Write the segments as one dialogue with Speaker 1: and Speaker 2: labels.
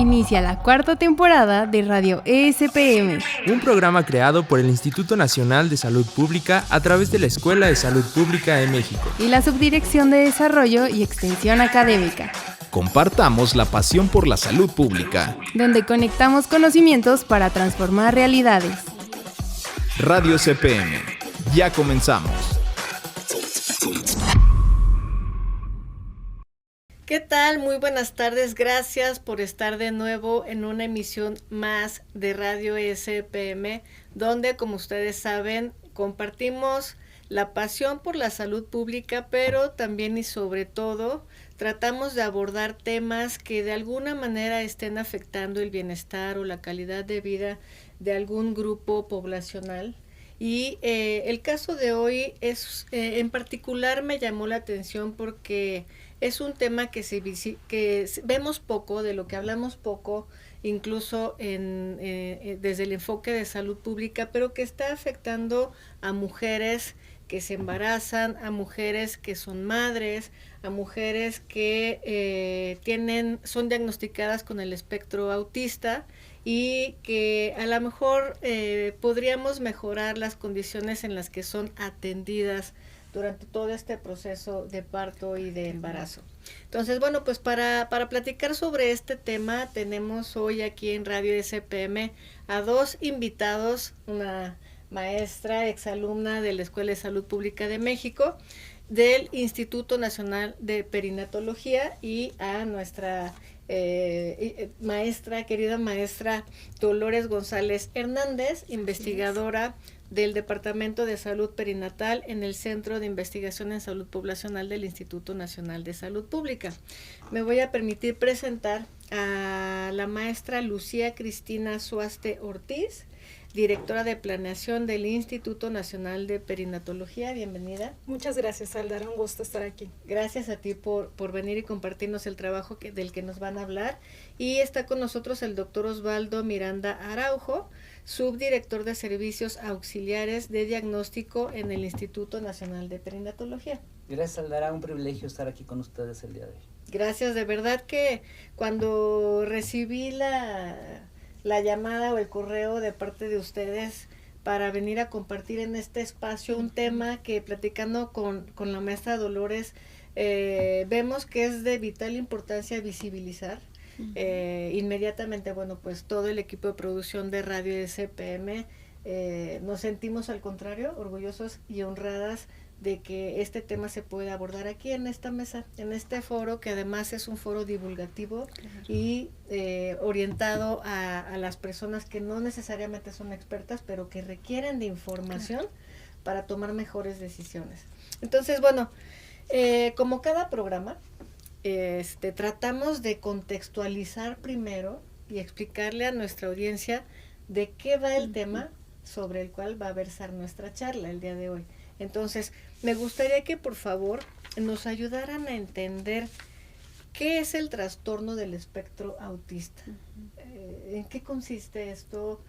Speaker 1: Inicia la cuarta temporada de Radio ESPM,
Speaker 2: un programa creado por el Instituto Nacional de Salud Pública a través de la Escuela de Salud Pública de México
Speaker 1: y la Subdirección de Desarrollo y Extensión Académica.
Speaker 3: Compartamos la pasión por la salud pública,
Speaker 1: donde conectamos conocimientos para transformar realidades.
Speaker 3: Radio ESPM, ya comenzamos.
Speaker 4: ¿Qué tal? Muy buenas tardes, gracias por estar de nuevo en una emisión más de Radio ESPM, donde, como ustedes saben, compartimos la pasión por la salud pública, pero también y sobre todo tratamos de abordar temas que de alguna manera estén afectando el bienestar o la calidad de vida de algún grupo poblacional. Y el caso de hoy es, en particular me llamó la atención porque es un tema que vemos poco, de lo que hablamos poco, incluso desde el enfoque de salud pública, pero que está afectando a mujeres que se embarazan, a mujeres que son madres, a mujeres que son diagnosticadas con el espectro autista y que a lo mejor podríamos mejorar las condiciones en las que son atendidas durante todo este proceso de parto y de embarazo. Entonces, bueno, pues para platicar sobre este tema tenemos hoy aquí en Radio ESPM a dos invitados, una maestra, exalumna de la Escuela de Salud Pública de México, del Instituto Nacional de Perinatología, y a nuestra querida maestra Dolores González Hernández, investigadora del Departamento de Salud Perinatal en el Centro de Investigación en Salud Poblacional del Instituto Nacional de Salud Pública. Me voy a permitir presentar a la maestra Lucía Cristina Suaste Ortiz, directora de planeación del Instituto Nacional de Perinatología. Bienvenida.
Speaker 5: Muchas gracias, Aldara, un gusto estar aquí.
Speaker 4: Gracias a ti por venir y compartirnos el trabajo del que nos van a hablar. Y está con nosotros el doctor Osvaldo Miranda Araujo, subdirector de Servicios Auxiliares de Diagnóstico en el Instituto Nacional de Perinatología.
Speaker 6: Gracias, Aldara, un privilegio estar aquí con ustedes el día de hoy.
Speaker 4: Gracias, de verdad que cuando recibí la llamada o el correo de parte de ustedes para venir a compartir en este espacio un tema que, platicando con la maestra Dolores, vemos que es de vital importancia visibilizar. Inmediatamente, bueno, pues todo el equipo de producción de Radio ESPM nos sentimos al contrario orgullosos y honradas de que este tema se pueda abordar aquí en esta mesa, en este foro, que además es un foro divulgativo y orientado a las personas que no necesariamente son expertas, pero que requieren de información para tomar mejores decisiones. Entonces, bueno, como cada programa, tratamos de contextualizar primero y explicarle a nuestra audiencia de qué va el tema sobre el cual va a versar nuestra charla el día de hoy. Entonces, me gustaría que por favor nos ayudaran a entender qué es el trastorno del espectro autista, en qué consiste esto,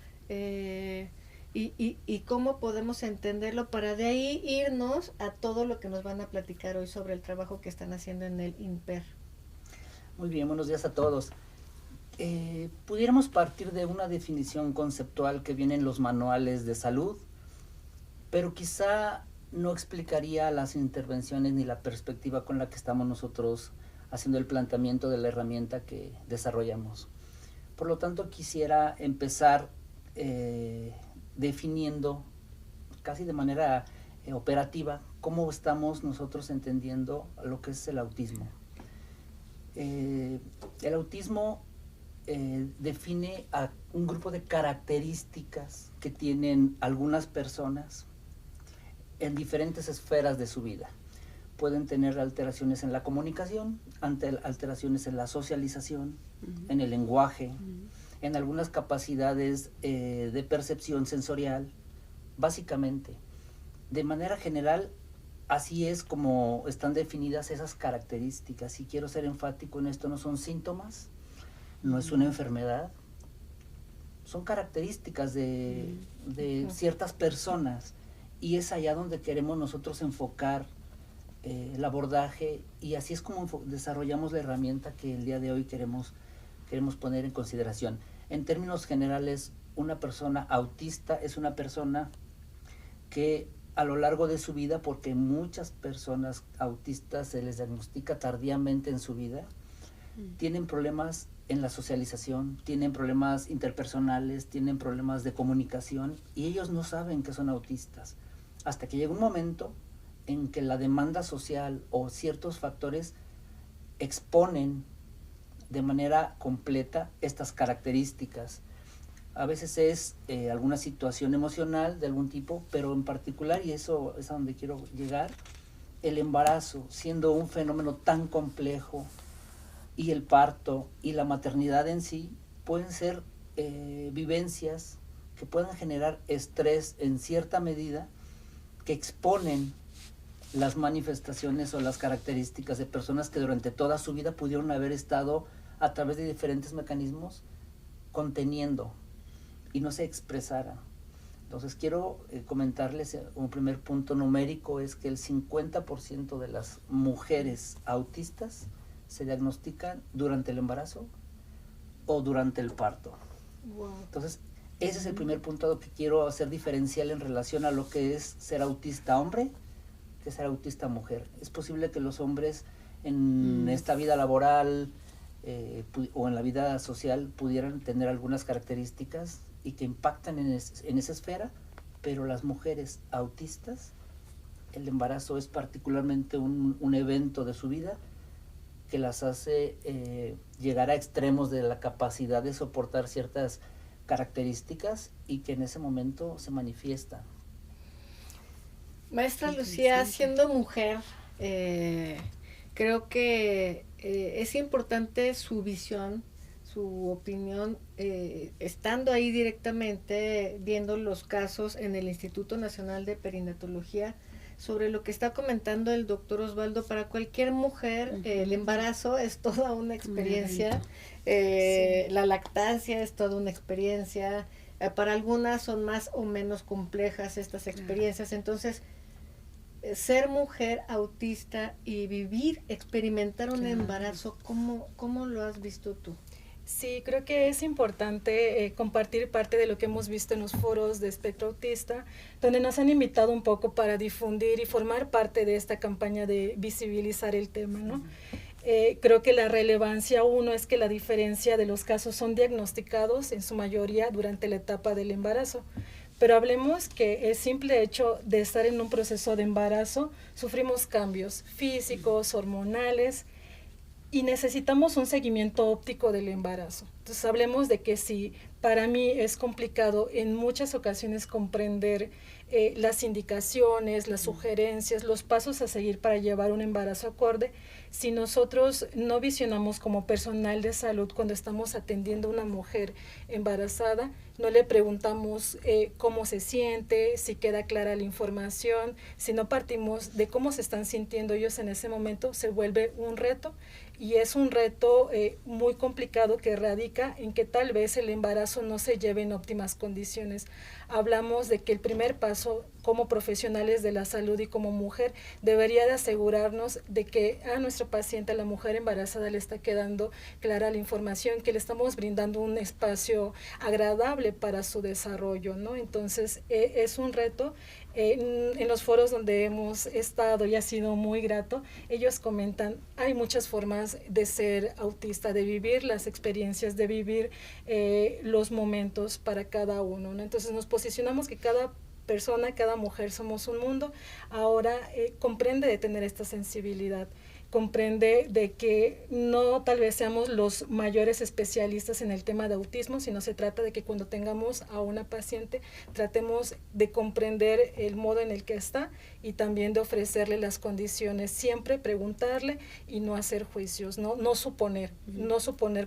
Speaker 4: y cómo podemos entenderlo para de ahí irnos a todo lo que nos van a platicar hoy sobre el trabajo que están haciendo en el INPER.
Speaker 6: Muy bien, buenos días a todos. Pudiéramos partir de una definición conceptual que viene en los manuales de salud, pero quizá no explicaría las intervenciones ni la perspectiva con la que estamos nosotros haciendo el planteamiento de la herramienta que desarrollamos. Por lo tanto, quisiera empezar definiendo casi de manera operativa cómo estamos nosotros entendiendo lo que es el autismo. El autismo define a un grupo de características que tienen algunas personas en diferentes esferas de su vida. Pueden tener alteraciones en la comunicación, alteraciones en la socialización, en el lenguaje, en algunas capacidades de percepción sensorial, básicamente. De manera general, así es como están definidas esas características. Y quiero ser enfático en esto, no son síntomas, no es una enfermedad, son características de ciertas personas, y es allá donde queremos nosotros enfocar el abordaje, y así es como desarrollamos la herramienta que el día de hoy queremos queremos poner en consideración. En términos generales, una persona autista es una persona que a lo largo de su vida, porque muchas personas autistas se les diagnostica tardíamente en su vida, tienen problemas en la socialización, tienen problemas interpersonales, tienen problemas de comunicación y ellos no saben que son autistas. Hasta que llega un momento en que la demanda social o ciertos factores exponen de manera completa estas características. A veces es alguna situación emocional de algún tipo, pero en particular, y eso es a donde quiero llegar, el embarazo, siendo un fenómeno tan complejo, y el parto y la maternidad en sí, pueden ser vivencias que puedan generar estrés en cierta medida, que exponen las manifestaciones o las características de personas que durante toda su vida pudieron haber estado a través de diferentes mecanismos conteniendo y no se expresaran. Entonces quiero comentarles un primer punto numérico, es que el 50% de las mujeres autistas se diagnostican durante el embarazo o durante el parto.
Speaker 5: Wow.
Speaker 6: Entonces ese es el primer punto que quiero hacer diferencial en relación a lo que es ser autista hombre que ser autista mujer. Es posible que los hombres en esta vida laboral o en la vida social pudieran tener algunas características y que impactan en esa esfera, pero las mujeres autistas, el embarazo es particularmente un evento de su vida que las hace llegar a extremos de la capacidad de soportar ciertas características y que en ese momento se manifiestan.
Speaker 4: Maestra Lucía, siendo mujer, creo que es importante su visión, su opinión, estando ahí directamente viendo los casos en el Instituto Nacional de Perinatología, sobre lo que está comentando el doctor Osvaldo. Para cualquier mujer, el embarazo es toda una experiencia, la lactancia es toda una experiencia, para algunas son más o menos complejas estas experiencias. Entonces, ser mujer autista y experimentar un embarazo, ¿cómo lo has visto tú?
Speaker 5: Sí, creo que es importante compartir parte de lo que hemos visto en los foros de espectro autista, donde nos han invitado un poco para difundir y formar parte de esta campaña de visibilizar el tema, ¿no? Creo que la relevancia, uno, es que la diferencia de los casos son diagnosticados en su mayoría durante la etapa del embarazo. Pero hablemos que el simple hecho de estar en un proceso de embarazo, sufrimos cambios físicos, hormonales, y necesitamos un seguimiento óptico del embarazo. Entonces hablemos de que si para mí es complicado en muchas ocasiones comprender las indicaciones, las sugerencias, los pasos a seguir para llevar un embarazo acorde, si nosotros no visionamos como personal de salud cuando estamos atendiendo a una mujer embarazada, no le preguntamos cómo se siente, si queda clara la información, si no partimos de cómo se están sintiendo ellos en ese momento, se vuelve un reto, y es un reto muy complicado que radica en que tal vez el embarazo no se lleve en óptimas condiciones. Hablamos de que el primer paso como profesionales de la salud y como mujer debería de asegurarnos de que a nuestra paciente, a la mujer embarazada, le está quedando clara la información, que le estamos brindando un espacio agradable para su desarrollo, ¿no? Entonces es un reto. En los foros donde hemos estado y ha sido muy grato, ellos comentan, hay muchas formas de ser autista, de vivir las experiencias, de vivir los momentos para cada uno, ¿no? Entonces nos posicionamos que cada persona, cada mujer somos un mundo. Ahora comprende de tener esta sensibilidad, comprende de que no tal vez seamos los mayores especialistas en el tema de autismo, sino se trata de que cuando tengamos a una paciente tratemos de comprender el modo en el que está y también de ofrecerle las condiciones, siempre preguntarle y no hacer juicios, no suponer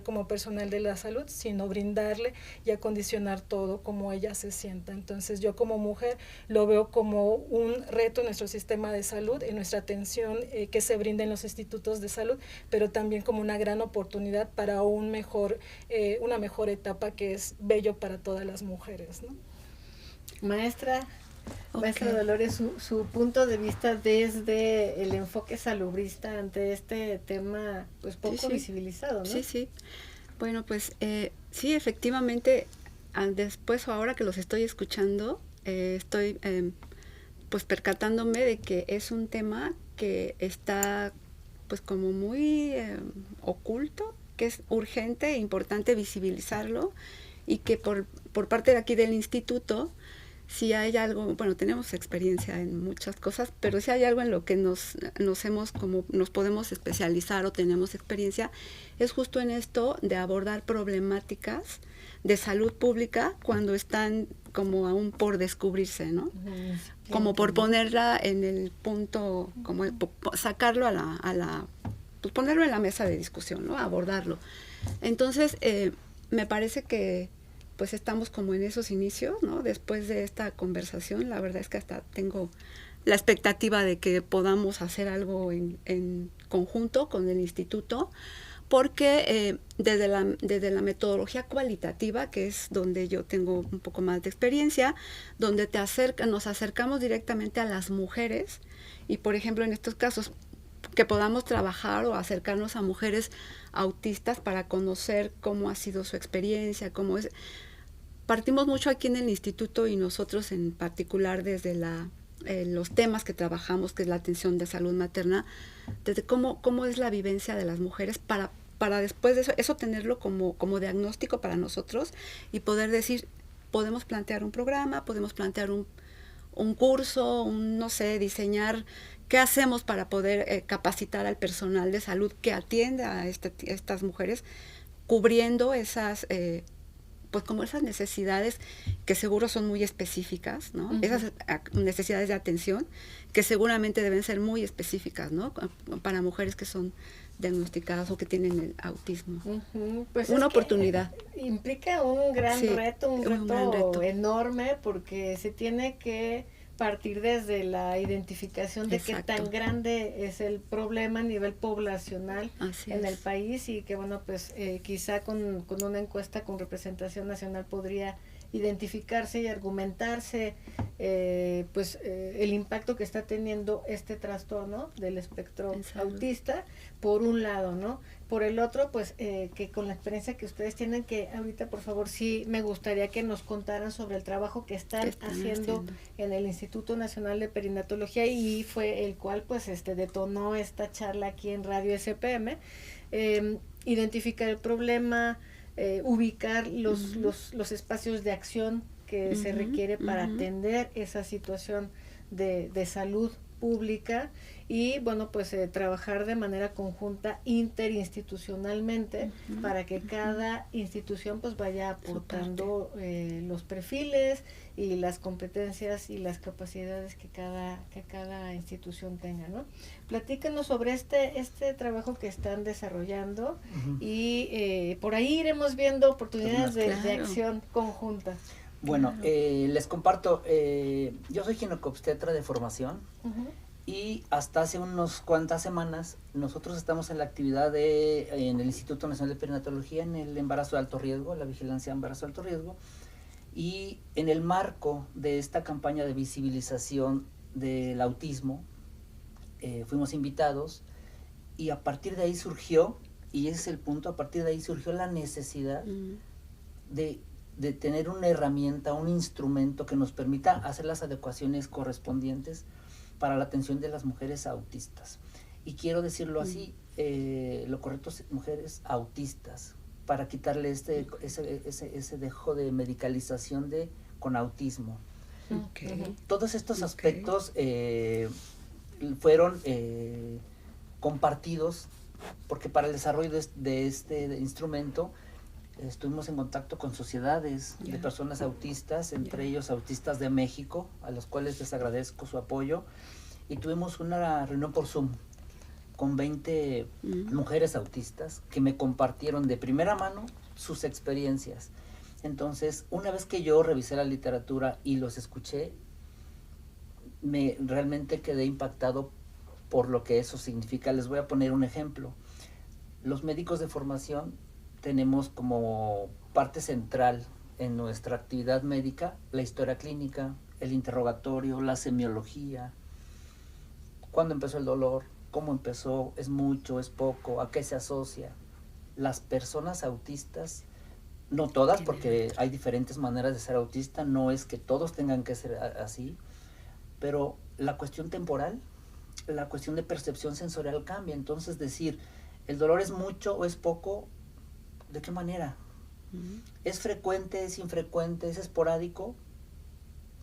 Speaker 5: como personal de la salud, sino brindarle y acondicionar todo como ella se sienta. Entonces yo como mujer lo veo como un reto en nuestro sistema de salud, en nuestra atención que se brinda en los institutos de salud, pero también como una gran oportunidad para una mejor etapa que es bello para todas las mujeres, ¿no?
Speaker 4: Maestra Dolores, su punto de vista desde el enfoque salubrista ante este tema pues poco visibilizado, ¿no?
Speaker 7: Sí. Bueno, pues sí, efectivamente, después o ahora que los estoy escuchando, estoy pues percatándome de que es un tema que está pues como muy oculto, que es urgente e importante visibilizarlo, y que por parte de aquí del instituto, si hay algo, bueno, tenemos experiencia en muchas cosas, pero si hay algo en lo que nos podemos especializar o tenemos experiencia, es justo en esto de abordar problemáticas de salud pública cuando están como aún por descubrirse, ¿no? Como por ponerla en el punto, como sacarlo pues ponerlo en la mesa de discusión, ¿no? Abordarlo. Entonces, me parece que pues estamos como en esos inicios, ¿no? Después de esta conversación, la verdad es que hasta tengo la expectativa de que podamos hacer algo en conjunto con el instituto, porque desde la metodología cualitativa, que es donde yo tengo un poco más de experiencia, donde nos acercamos directamente a las mujeres, y por ejemplo en estos casos que podamos trabajar o acercarnos a mujeres autistas para conocer cómo ha sido su experiencia, cómo es. Partimos mucho aquí en el instituto, y nosotros en particular desde los temas que trabajamos, que es la atención de salud materna, desde cómo es la vivencia de las mujeres para después de eso tenerlo como diagnóstico para nosotros y poder decir, podemos plantear un programa, podemos plantear un curso, no sé, diseñar qué hacemos para poder capacitar al personal de salud que atiende a estas mujeres, cubriendo esas pues como esas necesidades que seguro son muy específicas, ¿no? Uh-huh. Esas necesidades de atención que seguramente deben ser muy específicas, ¿no? Para mujeres que son diagnosticadas o que tienen el autismo. Uh-huh. Pues una oportunidad.
Speaker 4: Implica un gran reto, un reto enorme, porque se tiene que partir desde la identificación de qué tan grande es el problema a nivel poblacional en el país, y que bueno, pues quizá con una encuesta con representación nacional podría identificarse y argumentarse el impacto que está teniendo este trastorno del espectro autista, por un lado, ¿no? Por el otro, pues que con la experiencia que ustedes tienen, que ahorita por favor sí me gustaría que nos contaran sobre el trabajo que están haciendo en el Instituto Nacional de Perinatología, y fue el cual pues detonó esta charla aquí en Radio SPM, identificar el problema, ubicar los espacios de acción que se requiere para atender esa situación de salud pública, y bueno, pues trabajar de manera conjunta interinstitucionalmente para que cada institución pues vaya aportando los perfiles y las competencias y las capacidades que cada institución tenga, ¿no? Platícanos sobre este trabajo que están desarrollando, y por ahí iremos viendo oportunidades de acción conjunta.
Speaker 6: Bueno, les comparto, yo soy ginecobstetra de formación, y hasta hace unas cuantas semanas nosotros estamos en la actividad en el Instituto Nacional de Perinatología, en el embarazo de alto riesgo, la vigilancia de embarazo de alto riesgo, y en el marco de esta campaña de visibilización del autismo, fuimos invitados, y a partir de ahí surgió, y ese es el punto, a partir de ahí surgió la necesidad de tener una herramienta, un instrumento que nos permita hacer las adecuaciones correspondientes para la atención de las mujeres autistas. Y quiero decirlo así, lo correcto es mujeres autistas, para quitarle ese dejo de medicalización con autismo. Todos estos aspectos fueron compartidos, porque para el desarrollo de este instrumento estuvimos en contacto con sociedades de personas autistas, entre ellos Autistas de México, a los cuales les agradezco su apoyo, y tuvimos una reunión por Zoom con 20 mujeres autistas que me compartieron de primera mano sus experiencias. Entonces, una vez que yo revisé la literatura y los escuché, realmente quedé impactado por lo que eso significa. Les voy a poner un ejemplo. Los médicos de formación tenemos como parte central en nuestra actividad médica la historia clínica, el interrogatorio, la semiología, cuándo empezó el dolor, cómo empezó, es mucho, es poco, a qué se asocia, las personas autistas, no todas, porque hay diferentes maneras de ser autista, no es que todos tengan que ser así, pero la cuestión temporal, la cuestión de percepción sensorial cambia. Entonces decir, ¿el dolor es mucho o es poco? ¿De qué manera? ¿Es frecuente, es infrecuente, es esporádico?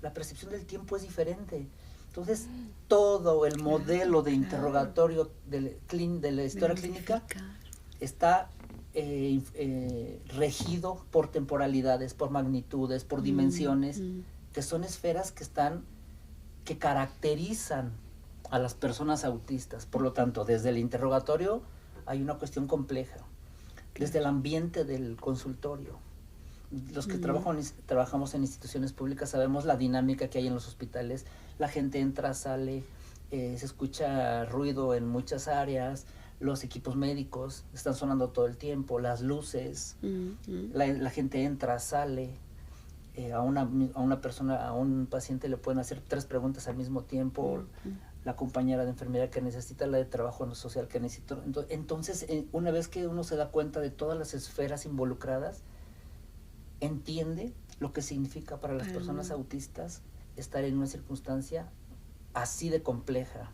Speaker 6: La percepción del tiempo es diferente. Entonces, todo el modelo de interrogatorio de la historia clínica está regido por temporalidades, por magnitudes, por dimensiones, que son esferas que caracterizan a las personas autistas. Por lo tanto, desde el interrogatorio hay una cuestión compleja. Desde el ambiente del consultorio. Los que trabajamos en instituciones públicas sabemos la dinámica que hay en los hospitales. La gente entra, sale, se escucha ruido en muchas áreas, los equipos médicos están sonando todo el tiempo, las luces, la gente entra, sale, a una persona, a un paciente le pueden hacer 3 preguntas al mismo tiempo, la compañera de enfermería que necesita, la de trabajo social que necesita. Entonces, una vez que uno se da cuenta de todas las esferas involucradas, entiende lo que significa para las personas autistas estar en una circunstancia así de compleja.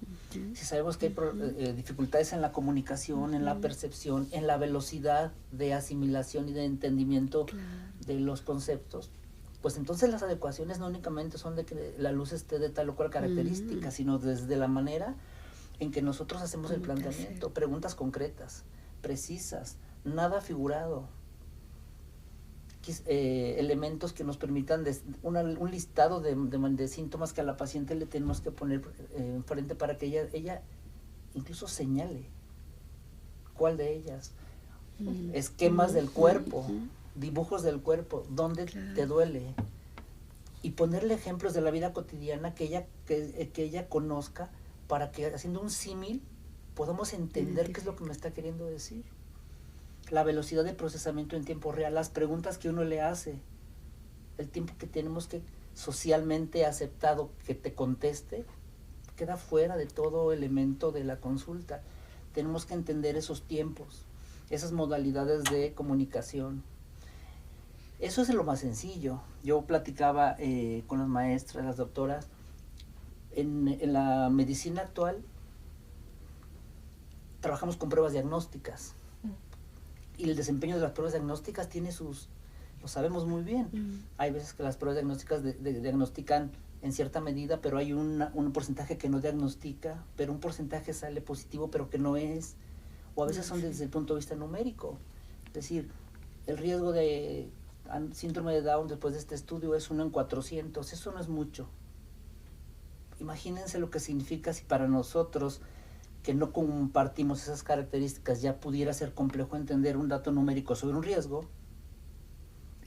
Speaker 6: Si sabemos que hay dificultades en la comunicación, en la percepción, en la velocidad de asimilación y de entendimiento de los conceptos, pues entonces las adecuaciones no únicamente son de que la luz esté de tal o cual característica, sino desde la manera en que nosotros hacemos el planteamiento, preguntas concretas, precisas, nada figurado, elementos que nos permitan un listado de síntomas que a la paciente le tenemos que poner enfrente para que ella incluso señale cuál de ellas, esquemas del cuerpo, dibujos del cuerpo, dónde te duele, y ponerle ejemplos de la vida cotidiana que ella conozca, para que haciendo un símil podamos entender qué es lo que me está queriendo decir. La velocidad de procesamiento en tiempo real, las preguntas que uno le hace, el tiempo que tenemos que socialmente aceptado que te conteste, queda fuera de todo elemento de la consulta. Tenemos que entender esos tiempos, esas modalidades de comunicación. Eso es lo más sencillo. Yo platicaba con las maestras, las doctoras, en la medicina actual trabajamos con pruebas diagnósticas. Y el desempeño de las pruebas diagnósticas lo sabemos muy bien. Hay veces que las pruebas diagnósticas diagnostican en cierta medida, pero hay un porcentaje que no diagnostica, pero un porcentaje sale positivo, pero que no es. O a veces son desde el punto de vista numérico. Es decir, el riesgo de síndrome de Down después de este estudio es 1 en 400. Eso no es mucho. Imagínense lo que significa si para nosotros, que no compartimos esas características, ya pudiera ser complejo entender un dato numérico sobre un riesgo.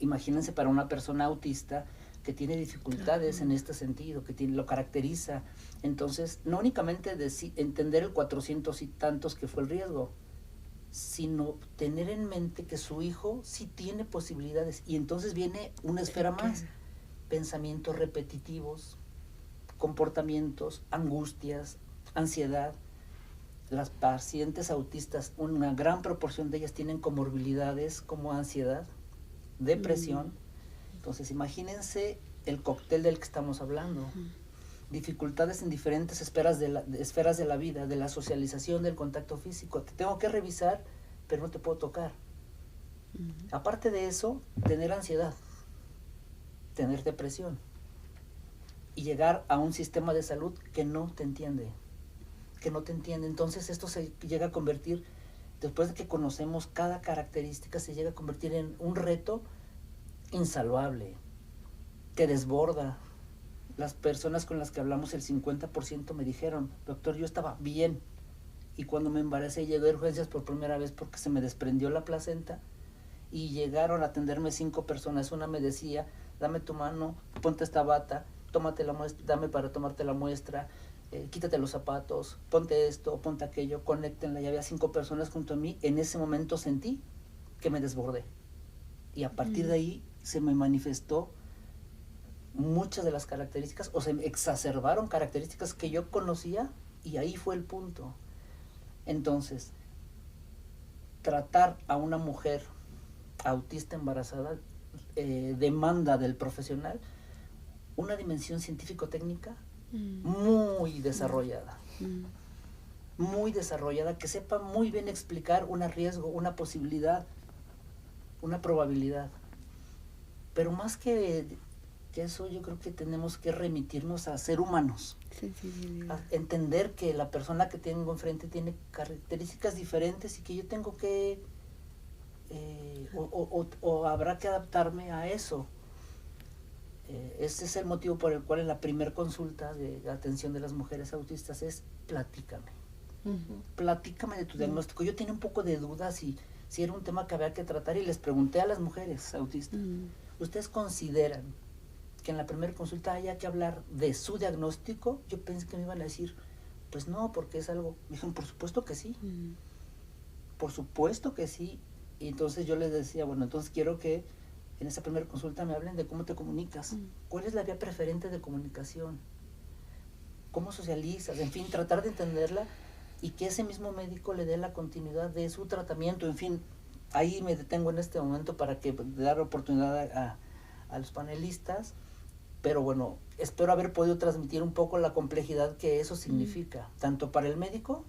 Speaker 6: Imagínense para una persona autista que tiene dificultades en este sentido, que lo caracteriza. Entonces, no únicamente entender el 400 y tantos que fue el riesgo, sino tener en mente que su hijo sí tiene posibilidades. Y entonces viene una esfera más. Pensamientos repetitivos, comportamientos, angustias, ansiedad. Las pacientes autistas, una gran proporción de ellas tienen comorbilidades como ansiedad, depresión. Entonces, imagínense el cóctel del que estamos hablando. Dificultades en diferentes esferas de la vida, de la socialización, del contacto físico. Te tengo que revisar, pero no te puedo tocar. Aparte de eso, tener ansiedad, tener depresión y llegar a un sistema de salud que no te entiende. Entonces esto se llega a convertir, después de que conocemos cada característica, se llega a convertir en un reto insalvable, que desborda. Las personas con las que hablamos, el 50% me dijeron, doctor, yo estaba bien, y cuando me embaracé llegué a urgencias por primera vez porque se me desprendió la placenta, y llegaron a atenderme 5 personas. Una me decía, dame tu mano, ponte esta bata, tómate la muestra, dame para tomarte la muestra, quítate los zapatos, ponte esto, ponte aquello, conéctenla. Y había 5 personas junto a mí. En ese momento sentí que me desbordé. Y a partir de ahí se me manifestó muchas de las características, o se exacerbaron características que yo conocía, y ahí fue el punto. Entonces, tratar a una mujer autista embarazada demanda del profesional una dimensión científico-técnica muy desarrollada. Muy desarrollada, que sepa muy bien explicar un riesgo, una posibilidad, una probabilidad. Pero más que eso, yo creo que tenemos que remitirnos a ser humanos. A entender que la persona que tengo enfrente tiene características diferentes y que yo tengo que, o habrá que adaptarme a eso. Ese es el motivo por el cual en la primer consulta de atención de las mujeres autistas es platícame. Platícame de tu diagnóstico. Yo tenía un poco de dudas si era un tema que había que tratar y les pregunté a las mujeres autistas, ¿ustedes consideran que en la primera consulta haya que hablar de su diagnóstico? Yo pensé que me iban a decir, pues no, porque es algo. Me dijeron, por supuesto que sí. Por supuesto que sí. Y entonces yo les decía, bueno, entonces quiero que en esa primera consulta me hablen de cómo te comunicas. ¿Cuál es la vía preferente de comunicación? ¿Cómo socializas? En fin, tratar de entenderla y que ese mismo médico le dé la continuidad de su tratamiento. En fin, ahí me detengo en este momento para dar oportunidad a los panelistas, pero bueno, espero haber podido transmitir un poco la complejidad que eso significa, tanto para el médico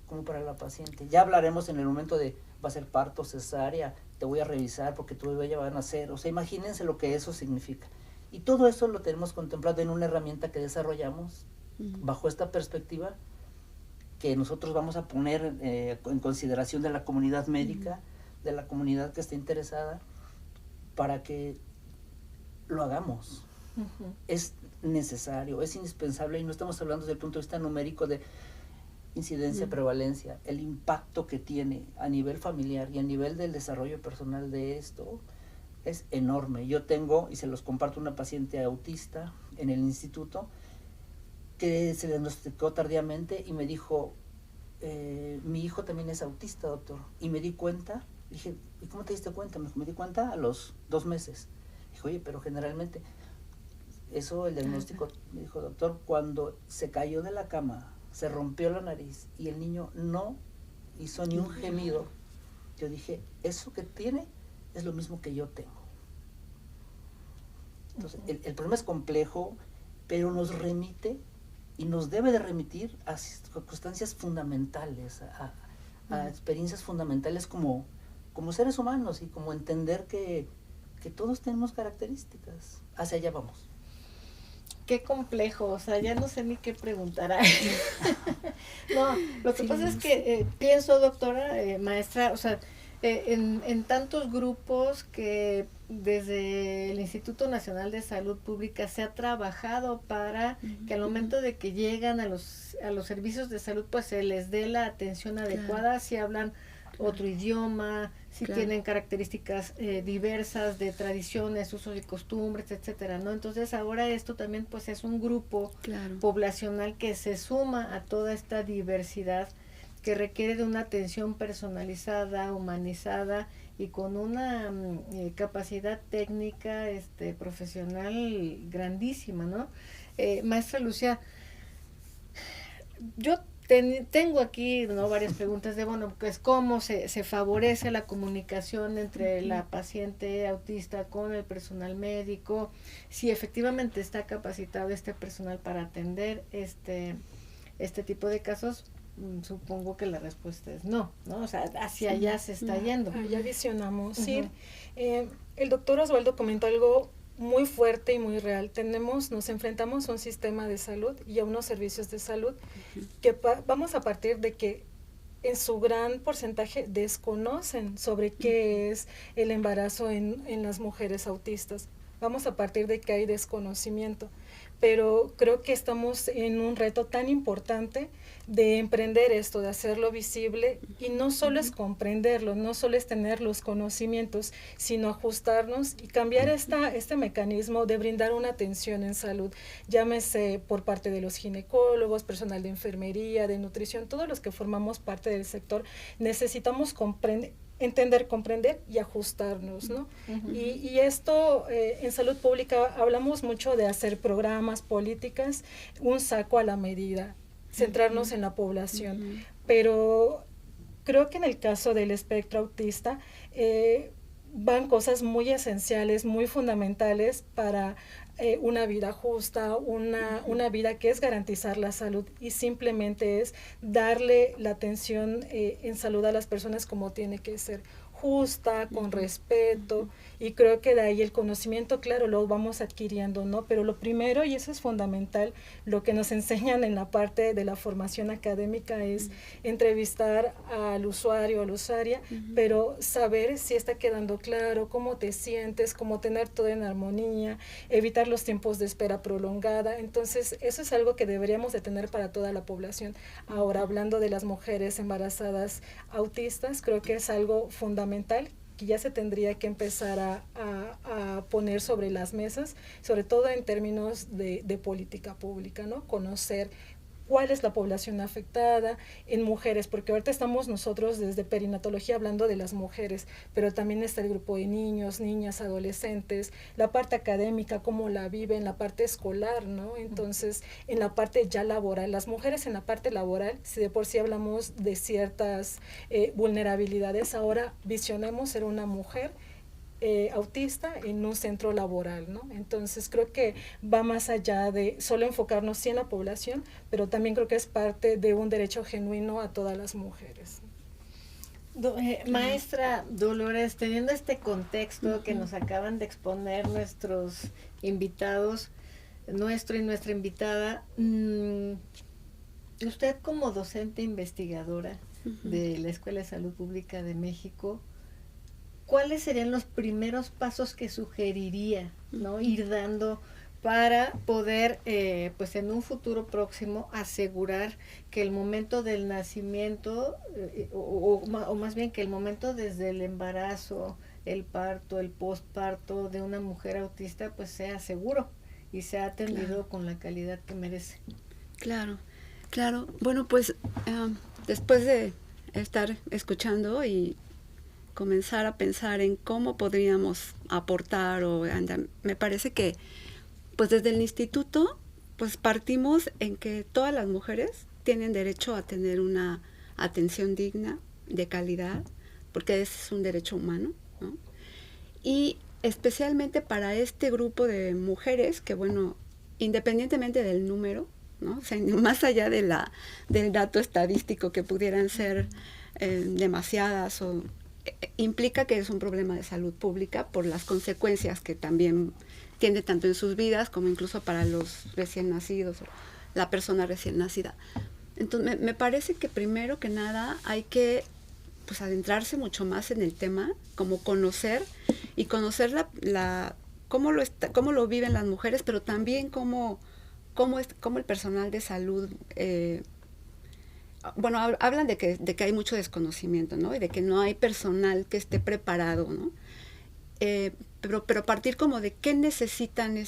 Speaker 6: como para la paciente. Ya hablaremos en el momento de, va a ser parto, cesárea, te voy a revisar porque tu bebé ya va a nacer, o sea, imagínense lo que eso significa. Y todo eso lo tenemos contemplado en una herramienta que desarrollamos bajo esta perspectiva, que nosotros vamos a poner en consideración de la comunidad médica, de la comunidad que esté interesada, para que lo hagamos. Es necesario, es indispensable, y no estamos hablando desde el punto de vista numérico de incidencia, prevalencia, el impacto que tiene a nivel familiar y a nivel del desarrollo personal de esto es enorme. Yo tengo, y se los comparto, una paciente autista en el instituto, que se le diagnosticó tardíamente y me dijo, mi hijo también es autista, doctor. Y me di cuenta, dije, ¿y cómo te diste cuenta? Me di cuenta a los 2 meses. Dije, oye, pero generalmente, eso, el diagnóstico, me dijo, doctor, cuando se cayó de la cama, se rompió la nariz y el niño no hizo ni un gemido, yo dije, eso que tiene es lo mismo que yo tengo. Entonces, el problema es complejo, pero nos remite y nos debe de remitir a circunstancias fundamentales, a experiencias fundamentales como seres humanos, y como entender que todos tenemos características. Hacia allá vamos.
Speaker 4: Qué complejo, o sea, ya no sé ni qué preguntar. No, lo que pasa es que pienso, doctora, maestra, o sea, en tantos grupos que desde el Instituto Nacional de Salud Pública se ha trabajado para que al momento de que llegan a los servicios de salud, pues se les dé la atención adecuada, si hablan otro idioma, si tienen características diversas de tradiciones, usos y costumbres, etcétera, ¿no? Entonces ahora esto también pues es un grupo poblacional que se suma a toda esta diversidad que requiere de una atención personalizada, humanizada y con una capacidad técnica profesional grandísima, ¿no? Maestra Lucía, yo tengo aquí, ¿no?, varias preguntas de, bueno, pues cómo se favorece la comunicación entre la paciente autista con el personal médico, si efectivamente está capacitado este personal para atender este tipo de casos. Supongo que la respuesta es no, O sea, hacia allá se está yendo.
Speaker 5: Ya visionamos, sí. El doctor Osvaldo comentó algo muy fuerte y muy real. Nos enfrentamos a un sistema de salud y a unos servicios de salud que vamos a partir de que en su gran porcentaje desconocen sobre qué es el embarazo en las mujeres autistas. Vamos a partir de que hay desconocimiento, pero creo que estamos en un reto tan importante de emprender esto, de hacerlo visible, y no solo es comprenderlo, no solo es tener los conocimientos, sino ajustarnos y cambiar este mecanismo de brindar una atención en salud, llámese por parte de los ginecólogos, personal de enfermería, de nutrición, todos los que formamos parte del sector, necesitamos entender, comprender y ajustarnos, ¿no? Y esto, en salud pública hablamos mucho de hacer programas, políticas, un saco a la medida, centrarnos en la población, pero creo que en el caso del espectro autista, van cosas muy esenciales, muy fundamentales para una vida justa, una vida que es garantizar la salud, y simplemente es darle la atención en salud a las personas como tiene que ser, justa, con respeto, y creo que de ahí el conocimiento, claro, lo vamos adquiriendo, ¿no? Pero lo primero, y eso es fundamental, lo que nos enseñan en la parte de la formación académica es entrevistar al usuario, a la usuaria, pero saber si está quedando claro, cómo te sientes, cómo tener todo en armonía, evitar los tiempos de espera prolongada. Entonces, eso es algo que deberíamos de tener para toda la población. Ahora, hablando de las mujeres embarazadas autistas, creo que es algo fundamental que ya se tendría que empezar a poner sobre las mesas, sobre todo en términos de política pública, ¿no? Conocer cuál es la población afectada en mujeres, porque ahorita estamos nosotros desde perinatología hablando de las mujeres, pero también está el grupo de niños, niñas, adolescentes, la parte académica, cómo la viven, la parte escolar, ¿no? Entonces, en la parte ya laboral, las mujeres en la parte laboral, si de por sí hablamos de ciertas vulnerabilidades, ahora visionemos ser una mujer autista en un centro laboral, ¿no? Entonces creo que va más allá de solo enfocarnos sí en la población, pero también creo que es parte de un derecho genuino a todas las mujeres.
Speaker 4: Maestra Dolores, teniendo este contexto que nos acaban de exponer nuestros invitados, nuestro y nuestra invitada, usted como docente investigadora de la Escuela de Salud Pública de México, ¿cuáles serían los primeros pasos que sugeriría, ¿no?, ir dando para poder, pues en un futuro próximo, asegurar que el momento del nacimiento, o más bien que el momento desde el embarazo, el parto, el posparto de una mujer autista, pues sea seguro y sea atendido con la calidad que merece?
Speaker 7: Claro. Bueno, pues después de estar escuchando y comenzar a pensar en cómo podríamos aportar me parece que pues desde el instituto pues partimos en que todas las mujeres tienen derecho a tener una atención digna, de calidad, porque es un derecho humano, ¿no? Y especialmente para este grupo de mujeres que, bueno, independientemente del número, ¿no? O sea, más allá de del dato estadístico que pudieran ser demasiadas, o implica que es un problema de salud pública por las consecuencias que también tiene tanto en sus vidas como incluso para los recién nacidos o la persona recién nacida. Entonces me parece que primero que nada hay que pues adentrarse mucho más en el tema, como conocer cómo lo viven las mujeres, pero también cómo el personal de salud bueno, hablan de que hay mucho desconocimiento, ¿no? Y de que no hay personal que esté preparado, ¿no? Pero partir como de qué necesitan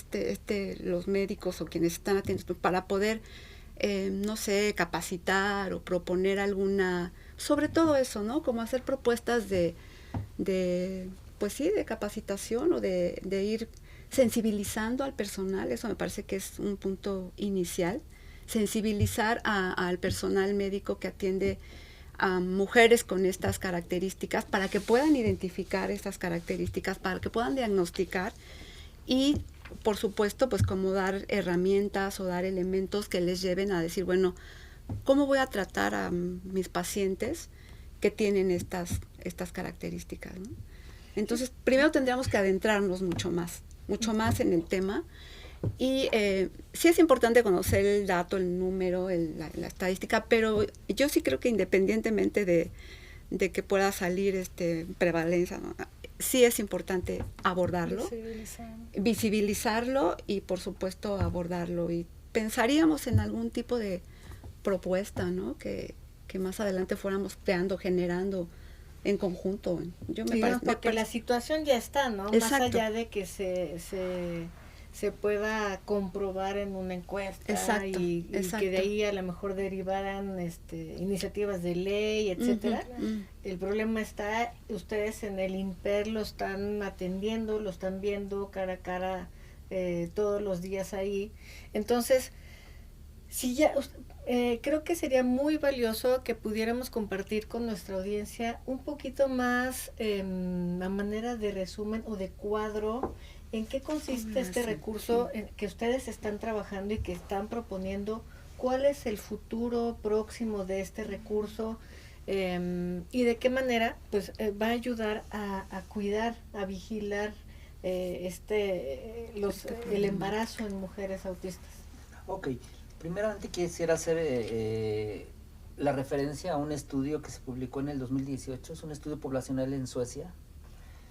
Speaker 7: los médicos o quienes están atentos para poder, no sé, capacitar o proponer sobre todo eso, ¿no? Como hacer propuestas pues sí, de capacitación o de ir sensibilizando al personal. Eso me parece que es un punto inicial. Sensibilizar al personal médico que atiende a mujeres con estas características para que puedan identificar estas características, para que puedan diagnosticar y, por supuesto, pues como dar herramientas o dar elementos que les lleven a decir, bueno, ¿cómo voy a tratar a mis pacientes que tienen estas características, ¿no? Entonces, primero tendríamos que adentrarnos mucho más en el tema. Y sí es importante conocer el dato, el número, la estadística, pero yo sí creo que independientemente de que pueda salir prevalencia, ¿no?, sí es importante abordarlo, visibilizarlo y por supuesto abordarlo. Y pensaríamos en algún tipo de propuesta, ¿no?, que más adelante fuéramos generando en conjunto.
Speaker 4: Porque la situación ya está, ¿no?
Speaker 7: Exacto.
Speaker 4: Más allá de que se pueda comprobar en una encuesta.
Speaker 7: Exacto.
Speaker 4: Y que de ahí a lo mejor derivaran iniciativas de ley, etcétera. El problema está, ustedes en el INPER lo están atendiendo, lo están viendo cara a cara todos los días ahí. Entonces, si ya Creo que sería muy valioso que pudiéramos compartir con nuestra audiencia un poquito más a manera de resumen o de cuadro en qué consiste este recurso que ustedes están trabajando y que están proponiendo, cuál es el futuro próximo de este recurso y de qué manera pues va a ayudar a cuidar, a vigilar el embarazo en mujeres autistas.
Speaker 6: Ok. Primeramente quisiera hacer la referencia a un estudio que se publicó en el 2018, es un estudio poblacional en Suecia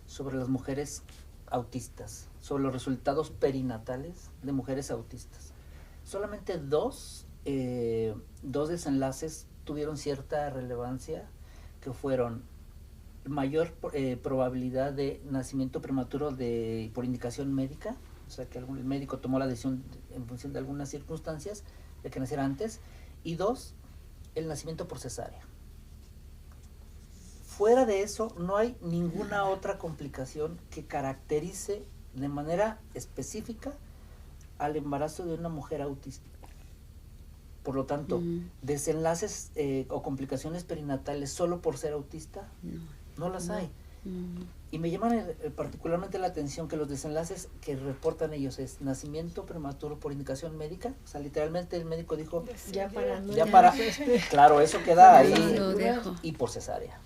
Speaker 6: sobre las mujeres autistas, sobre los resultados perinatales de mujeres autistas. Solamente dos desenlaces tuvieron cierta relevancia, que fueron mayor probabilidad de nacimiento prematuro por indicación médica, o sea que el médico tomó la decisión en función de algunas circunstancias de que naciera antes, y 2, el nacimiento por cesárea. Fuera de eso, no hay ninguna otra complicación que caracterice de manera específica al embarazo de una mujer autista. Por lo tanto, desenlaces o complicaciones perinatales solo por ser autista, no las hay. Y me llaman particularmente la atención que los desenlaces que reportan ellos es nacimiento prematuro por indicación médica, o sea, literalmente el médico dijo, claro, eso queda ahí, y por cesárea.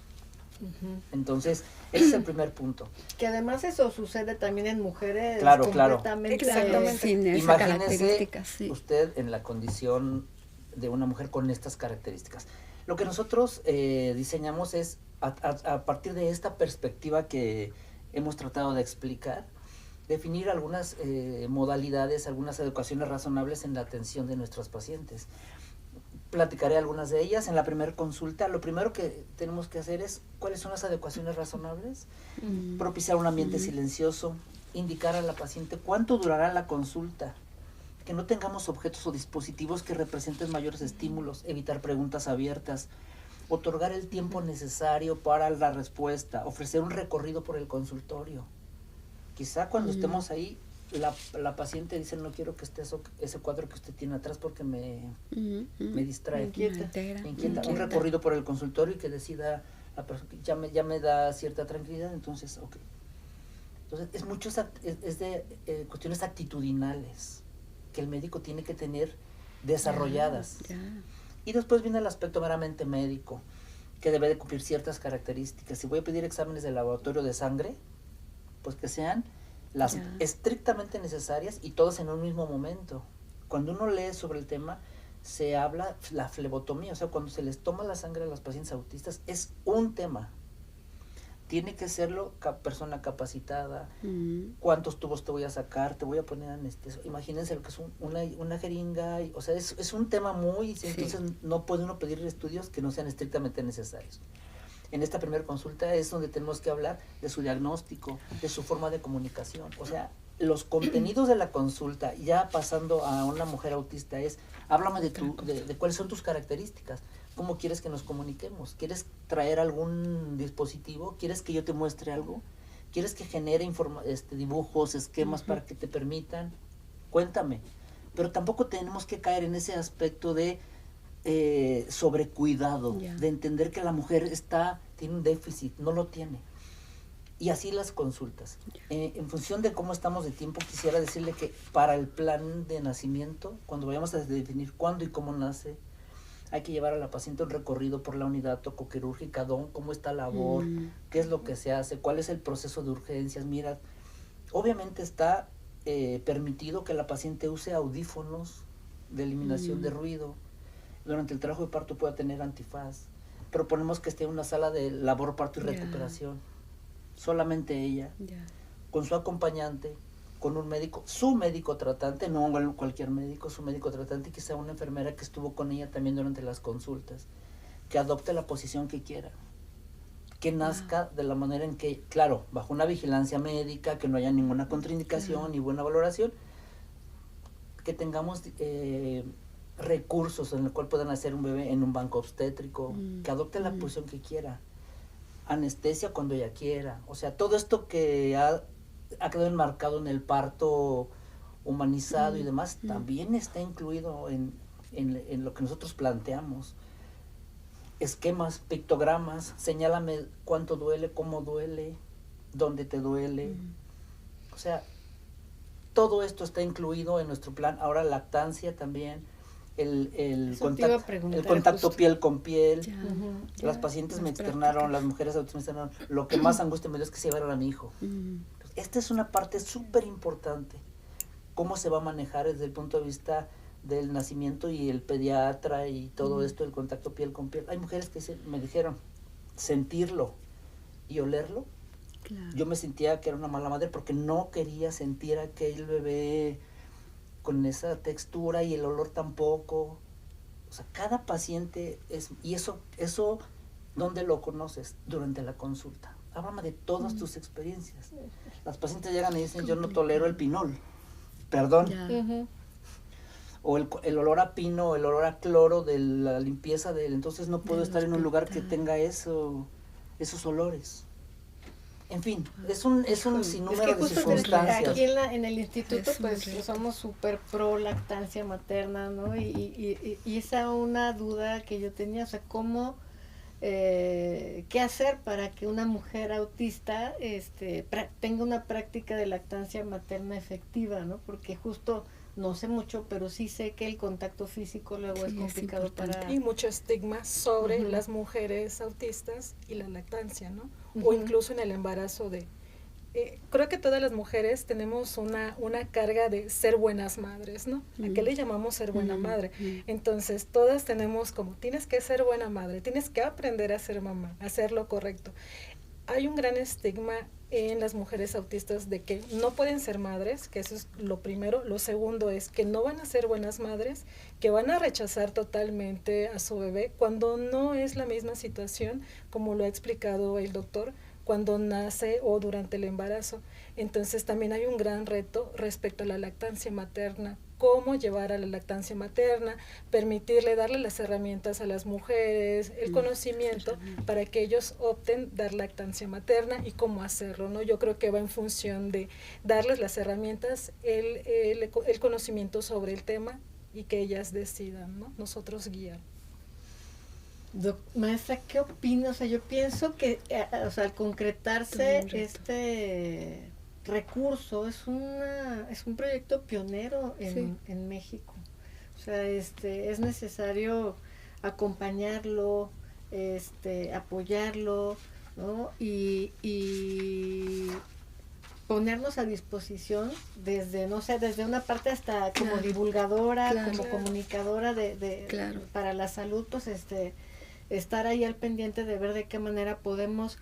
Speaker 6: Entonces, ese es el primer punto.
Speaker 4: Que además eso sucede también en mujeres
Speaker 6: completamente.
Speaker 7: Exactamente. Sin esa
Speaker 6: Imagínese usted en la condición de una mujer con estas características. Lo que nosotros diseñamos es, a partir de esta perspectiva que hemos tratado de explicar, definir algunas modalidades, algunas adecuaciones razonables en la atención de nuestros pacientes. Platicaré algunas de ellas en la primera consulta. Lo primero que tenemos que hacer es, ¿cuáles son las adecuaciones razonables? Propiciar un ambiente silencioso, indicar a la paciente cuánto durará la consulta, que no tengamos objetos o dispositivos que representen mayores estímulos, evitar preguntas abiertas, otorgar el tiempo necesario para la respuesta, ofrecer un recorrido por el consultorio. Quizá cuando estemos ahí, la paciente dice, no quiero que esté ese cuadro que usted tiene atrás porque me distrae, me inquieta. Un recorrido por el consultorio y que decida, la persona, ya me da cierta tranquilidad, entonces, ok. Entonces, es de cuestiones actitudinales que el médico tiene que tener desarrolladas. Y después viene el aspecto meramente médico, que debe de cumplir ciertas características. Si voy a pedir exámenes de laboratorio de sangre, pues que sean las estrictamente necesarias y todas en un mismo momento. Cuando uno lee sobre el tema, se habla la flebotomía, o sea, cuando se les toma la sangre a los pacientes autistas, es un tema. Tiene que serlo persona capacitada. ¿Cuántos tubos te voy a sacar? Te voy a poner anestesia. Imagínense lo que es una jeringa. O sea, es un tema muy... Entonces no puede uno pedir estudios que no sean estrictamente necesarios. En esta primera consulta es donde tenemos que hablar de su diagnóstico, de su forma de comunicación. O sea, los contenidos de la consulta, ya pasando a una mujer autista, es, háblame de cuáles son tus características. ¿Cómo quieres que nos comuniquemos? ¿Quieres traer algún dispositivo? ¿Quieres que yo te muestre algo? ¿Quieres que genere dibujos, esquemas para que te permitan? Cuéntame. Pero tampoco tenemos que caer en ese aspecto de sobrecuidado, de entender que la mujer tiene un déficit, no lo tiene. Y así las consultas. En función de cómo estamos de tiempo, quisiera decirle que para el plan de nacimiento, cuando vayamos a definir cuándo y cómo nace, hay que llevar a la paciente un recorrido por la unidad tocoquirúrgica, cómo está la labor, qué es lo que se hace, cuál es el proceso de urgencias. Mira, obviamente está permitido que la paciente use audífonos de eliminación de ruido. Durante el trabajo de parto pueda tener antifaz. Proponemos que esté en una sala de labor, parto y recuperación. Solamente ella, con su acompañante, con un médico, su médico tratante, no cualquier médico, su médico tratante, que sea una enfermera que estuvo con ella también durante las consultas, que adopte la posición que quiera, que nazca de la manera en que, claro, bajo una vigilancia médica, que no haya ninguna contraindicación ni buena valoración, que tengamos recursos en el cual puedan hacer un bebé en un banco obstétrico, que adopte la posición que quiera, anestesia cuando ella quiera, o sea, todo esto que ha quedado enmarcado en el parto humanizado y demás, también está incluido en en lo que nosotros planteamos. Esquemas, pictogramas, señálame cuánto duele, cómo duele, dónde te duele. O sea, todo esto está incluido en nuestro plan. Ahora lactancia también, el contacto piel con piel. Las pacientes me externaron, las mujeres autistas me externaron, lo que más angustia me dio es que se llevaron a mi hijo. Esta es una parte súper importante. Cómo se va a manejar desde el punto de vista del nacimiento y el pediatra y todo esto, el contacto piel con piel. Hay mujeres que me dijeron, sentirlo y olerlo. Claro. Yo me sentía que era una mala madre porque no quería sentir a aquel bebé con esa textura y el olor tampoco. O sea, cada paciente es... Y eso ¿dónde lo conoces? Durante la consulta. Háblame de todas tus experiencias. Las pacientes llegan y dicen, yo no tolero el pinol. Perdón. O el olor a pino, el olor a cloro de la limpieza entonces no puedo estar en un lugar que tenga esos olores. En fin, es un sinnúmero de circunstancias.
Speaker 4: Aquí en el instituto pues somos súper pro lactancia materna, ¿no? Y esa una duda que yo tenía, o sea, cómo, qué hacer para que una mujer autista tenga una práctica de lactancia materna efectiva, ¿no? Porque justo no sé mucho, pero sí sé que el contacto físico luego es complicado para...
Speaker 5: Y mucho estigma sobre las mujeres autistas y la lactancia, ¿no? O incluso en el embarazo creo que todas las mujeres tenemos una carga de ser buenas madres, ¿no? ¿A qué le llamamos ser buena madre? Entonces, todas tenemos como, tienes que ser buena madre, tienes que aprender a ser mamá, a hacer lo correcto. Hay un gran estigma en las mujeres autistas de que no pueden ser madres, que eso es lo primero. Lo segundo es que no van a ser buenas madres, que van a rechazar totalmente a su bebé cuando no es la misma situación, como lo ha explicado el doctor, cuando nace o durante el embarazo. Entonces también hay un gran reto respecto a la lactancia materna, cómo llevar a la lactancia materna, permitirle, darle las herramientas a las mujeres, el conocimiento para que ellos opten dar lactancia materna y cómo hacerlo, ¿no? Yo creo que va en función de darles las herramientas, el conocimiento sobre el tema y que ellas decidan, ¿no? Nosotros guiar.
Speaker 4: Maestra, ¿qué opina? O sea, yo pienso que al concretarse este recurso es un proyecto pionero en México. O sea, es necesario acompañarlo, apoyarlo, ¿no? Y ponernos a disposición desde una parte hasta como divulgadora, como comunicadora para la salud, pues estar ahí al pendiente de ver de qué manera podemos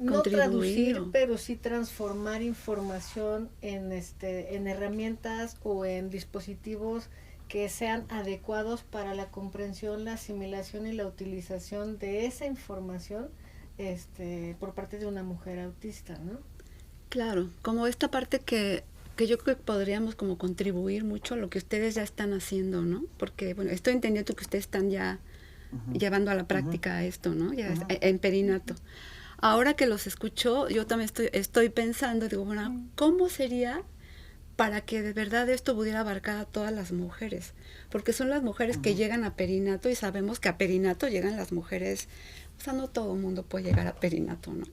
Speaker 4: no traducir, pero sí transformar información en herramientas o en dispositivos que sean adecuados para la comprensión, la asimilación y la utilización de esa información por parte de una mujer autista, ¿no?
Speaker 7: Claro, como esta parte que yo creo que podríamos como contribuir mucho a lo que ustedes ya están haciendo, ¿no? Porque, bueno, estoy entendiendo que ustedes están ya llevando a la práctica esto, ¿no? Ya en perinato. Ahora que los escucho, yo también estoy pensando, digo, bueno, ¿cómo sería para que de verdad esto pudiera abarcar a todas las mujeres? Porque son las mujeres que llegan a perinato y sabemos que a perinato llegan las mujeres, o sea, no todo el mundo puede llegar a perinato, ¿no?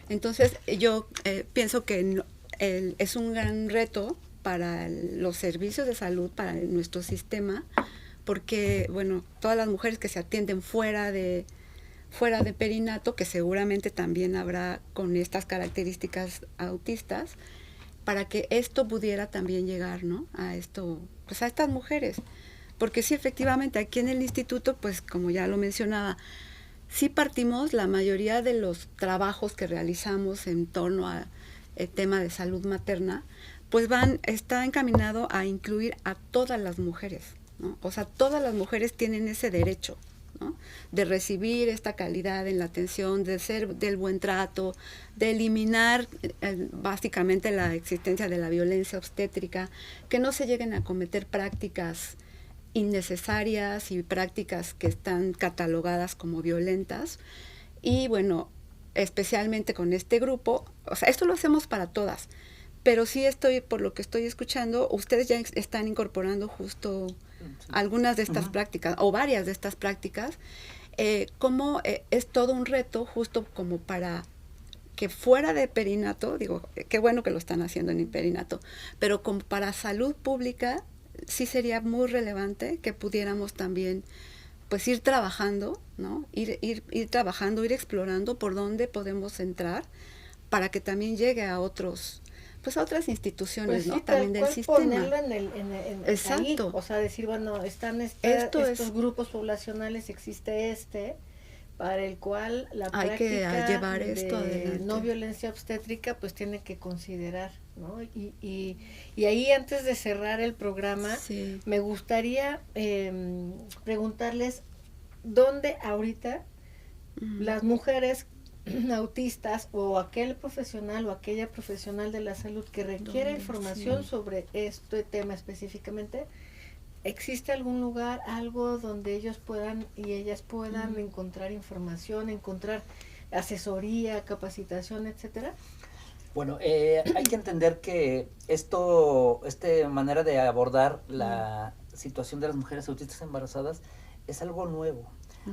Speaker 7: Entonces, yo pienso que es un gran reto para los servicios de salud, para nuestro sistema, porque, bueno, todas las mujeres que se atienden fuera de perinato, que seguramente también habrá con estas características autistas, para que esto pudiera también llegar, ¿no? A esto, pues a estas mujeres. Porque sí, efectivamente, aquí en el instituto, pues como ya lo mencionaba, sí partimos la mayoría de los trabajos que realizamos en torno al tema de salud materna, pues está encaminado a incluir a todas las mujeres, ¿no? O sea, todas las mujeres tienen ese derecho, ¿no? De recibir esta calidad en la atención, del buen trato, de eliminar básicamente la existencia de la violencia obstétrica, que no se lleguen a cometer prácticas innecesarias y prácticas que están catalogadas como violentas. Y bueno, especialmente con este grupo, o sea, esto lo hacemos para todas, pero sí por lo que estoy escuchando, ustedes ya están incorporando justo algunas de estas prácticas o varias de estas prácticas, cómo es todo un reto justo como para que fuera de perinato, digo, qué bueno que lo están haciendo en el perinato, pero como para salud pública sí sería muy relevante que pudiéramos también pues ir trabajando, ¿no? Ir trabajando, ir explorando por dónde podemos entrar para que también llegue a otros, pues a otras instituciones,
Speaker 4: pues
Speaker 7: ¿no?
Speaker 4: Sí,
Speaker 7: también del sistema.
Speaker 4: Ponerlo
Speaker 7: Exacto.
Speaker 4: ahí, o sea, decir, bueno, están estos grupos poblacionales, existe para el cual la
Speaker 7: hay
Speaker 4: práctica
Speaker 7: que llevar esto
Speaker 4: de
Speaker 7: adelante.
Speaker 4: no violencia obstétrica pues tiene que considerar, ¿no? Y ahí antes de cerrar el programa,
Speaker 7: sí,
Speaker 4: me gustaría preguntarles dónde ahorita las mujeres autistas o aquel profesional o aquella profesional de la salud que requiere información sobre este tema específicamente, ¿existe algún lugar, algo donde ellos puedan y ellas puedan encontrar información, encontrar asesoría, capacitación, etcétera?
Speaker 6: Bueno, hay que entender que esta manera de abordar la situación de las mujeres autistas embarazadas es algo nuevo.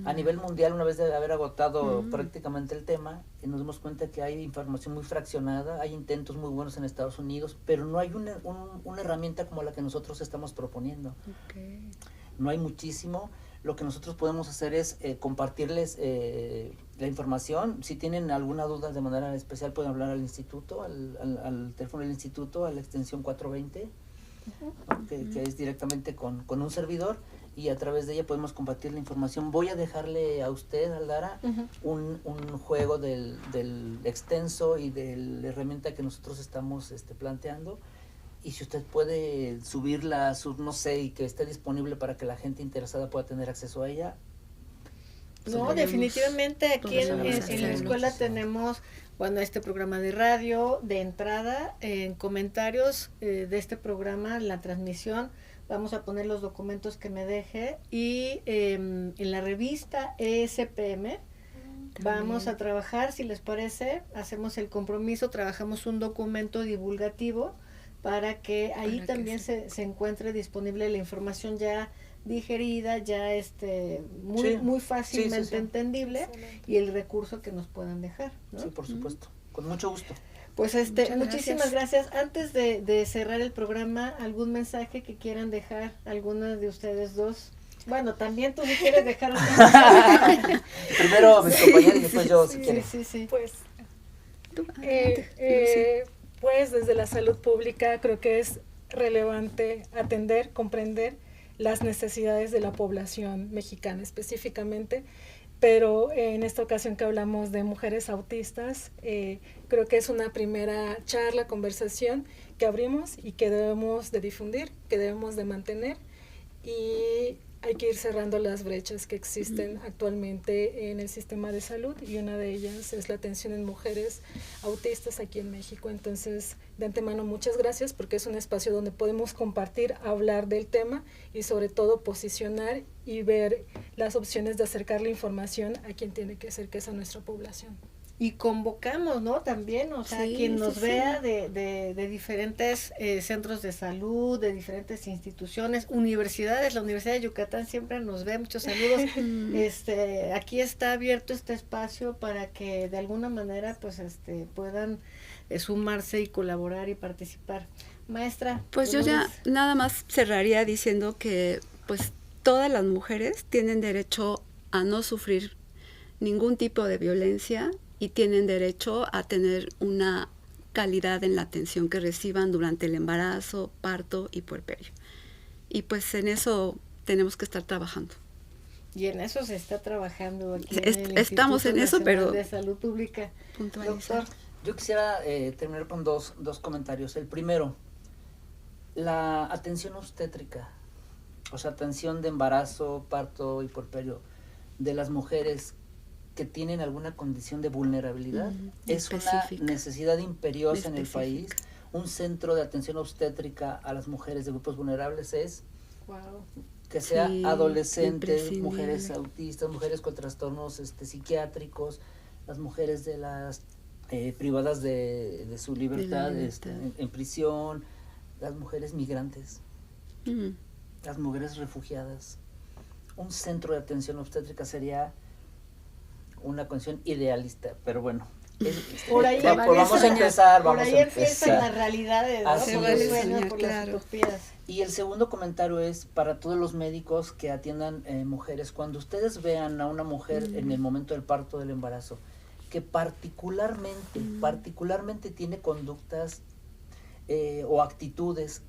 Speaker 6: A nivel mundial, una vez de haber agotado prácticamente el tema, nos dimos cuenta que hay información muy fraccionada, hay intentos muy buenos en Estados Unidos, pero no hay una herramienta como la que nosotros estamos proponiendo.
Speaker 7: Okay.
Speaker 6: No hay muchísimo. Lo que nosotros podemos hacer es compartirles la información. Si tienen alguna duda de manera especial, pueden hablar al instituto, al teléfono del instituto, a la extensión 420, ¿no? que es directamente con un servidor, y a través de ella podemos compartir la información. Voy a dejarle a usted, Aldara, un juego del extenso y de la herramienta que nosotros estamos planteando, y si usted puede subirla, no sé, y que esté disponible para que la gente interesada pueda tener acceso a ella.
Speaker 4: No, definitivamente aquí en la escuela tenemos, bueno, este programa de radio, de entrada, en comentarios de este programa, la transmisión, vamos a poner los documentos que me deje, y en la revista ESPM vamos a trabajar, si les parece, hacemos el compromiso, trabajamos un documento divulgativo para que ahí también se encuentre disponible la información ya digerida, ya muy fácilmente entendible, y el recurso que nos puedan dejar, ¿no?
Speaker 6: Sí, por supuesto, con mucho gusto.
Speaker 4: Pues muchísimas gracias. Antes de cerrar el programa, ¿algún mensaje que quieran dejar alguna de ustedes dos? Bueno, también tú si quieres dejar un mensaje.
Speaker 6: Primero mis compañeros y después yo, si quieres.
Speaker 4: Sí.
Speaker 5: Pues desde la salud pública creo que es relevante atender, comprender las necesidades de la población mexicana específicamente, pero en esta ocasión que hablamos de mujeres autistas, creo que es una primera charla, conversación que abrimos y que debemos de difundir, que debemos de mantener, y hay que ir cerrando las brechas que existen actualmente en el sistema de salud, y una de ellas es la atención en mujeres autistas aquí en México. Entonces, de antemano, muchas gracias, porque es un espacio donde podemos compartir, hablar del tema y sobre todo posicionar y ver las opciones de acercar la información a quien tiene que ser, que es a nuestra población.
Speaker 4: Y convocamos, ¿no? También, o sea, quien nos vea de diferentes centros de salud, de diferentes instituciones, universidades. La Universidad de Yucatán siempre nos ve, muchos saludos. Aquí está abierto este espacio para que de alguna manera pues puedan sumarse y colaborar y participar. Maestra.
Speaker 7: Pues yo ya nada más cerraría diciendo que pues todas las mujeres tienen derecho a no sufrir ningún tipo de violencia, y tienen derecho a tener una calidad en la atención que reciban durante el embarazo, parto y puerperio. Y pues en eso tenemos que estar trabajando.
Speaker 4: Y en eso se está trabajando aquí
Speaker 7: estamos en eso, pero
Speaker 4: de Salud Pública. Doctor.
Speaker 6: Yo quisiera terminar con dos comentarios. El primero, la atención obstétrica, o sea, atención de embarazo, parto y puerperio de las mujeres que tienen alguna condición de vulnerabilidad, es una necesidad imperiosa en el país. Un centro de atención obstétrica a las mujeres de grupos vulnerables es que sea adolescentes, mujeres autistas, mujeres con trastornos psiquiátricos, las mujeres de las privadas de su libertad, en prisión, las mujeres migrantes. las mujeres refugiadas. Un centro de atención obstétrica sería una condición idealista, pero bueno.
Speaker 4: Por ahí
Speaker 6: vamos a empezar.
Speaker 4: Por ahí empiezan las realidades, ¿no?
Speaker 6: Así
Speaker 4: Por
Speaker 6: es.
Speaker 4: los sueños, por las utopías.
Speaker 6: Y el segundo comentario es para todos los médicos que atiendan mujeres. Cuando ustedes vean a una mujer en el momento del parto, del embarazo, que particularmente tiene conductas o actitudes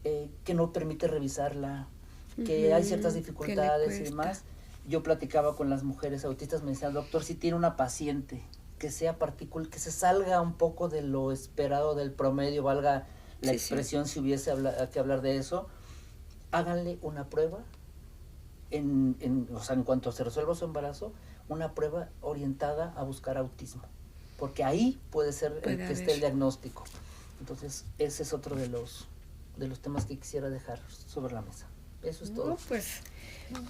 Speaker 6: que no permite revisarla, que hay ciertas dificultades y demás. Yo platicaba con las mujeres autistas, me decían, doctor, si tiene una paciente que sea que se salga un poco de lo esperado del promedio, valga la expresión, si hubiese que hablar de eso, háganle una prueba, en cuanto se resuelva su embarazo, una prueba orientada a buscar autismo, porque ahí puede ser que esté el diagnóstico. Entonces, ese es otro de los temas que quisiera dejar sobre la mesa. Eso es todo.
Speaker 4: Pues,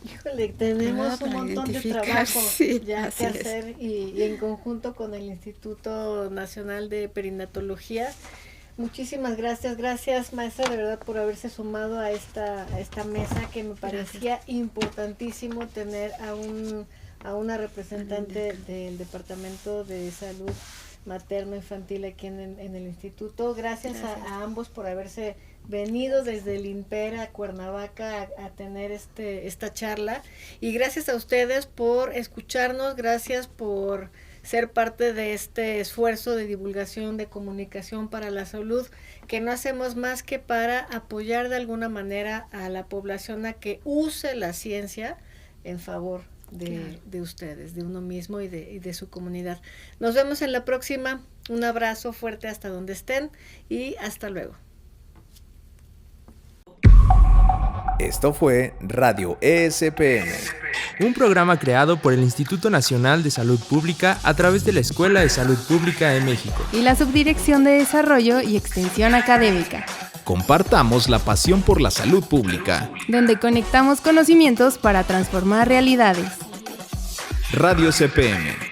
Speaker 4: híjole, tenemos un montón de trabajo ya que hacer y en conjunto con el Instituto Nacional de Perinatología. Muchísimas gracias maestra, de verdad, por haberse sumado a esta mesa, que me parecía importantísimo tener a una representante del Departamento de Salud Materno-Infantil aquí en el instituto. Gracias. A ambos por haberse venido desde el INPER a Cuernavaca a tener esta charla, y gracias a ustedes por escucharnos, gracias por ser parte de este esfuerzo de divulgación, de comunicación para la salud, que no hacemos más que para apoyar de alguna manera a la población a que use la ciencia en favor de ustedes, de uno mismo y de su comunidad. Nos vemos en la próxima. Un abrazo fuerte hasta donde estén y hasta luego.
Speaker 3: Esto fue Radio ESPM,
Speaker 2: un programa creado por el Instituto Nacional de Salud Pública a través de la Escuela de Salud Pública de México
Speaker 1: y la Subdirección de Desarrollo y Extensión Académica.
Speaker 3: Compartamos la pasión por la salud pública,
Speaker 1: donde conectamos conocimientos para transformar realidades.
Speaker 3: Radio CPM.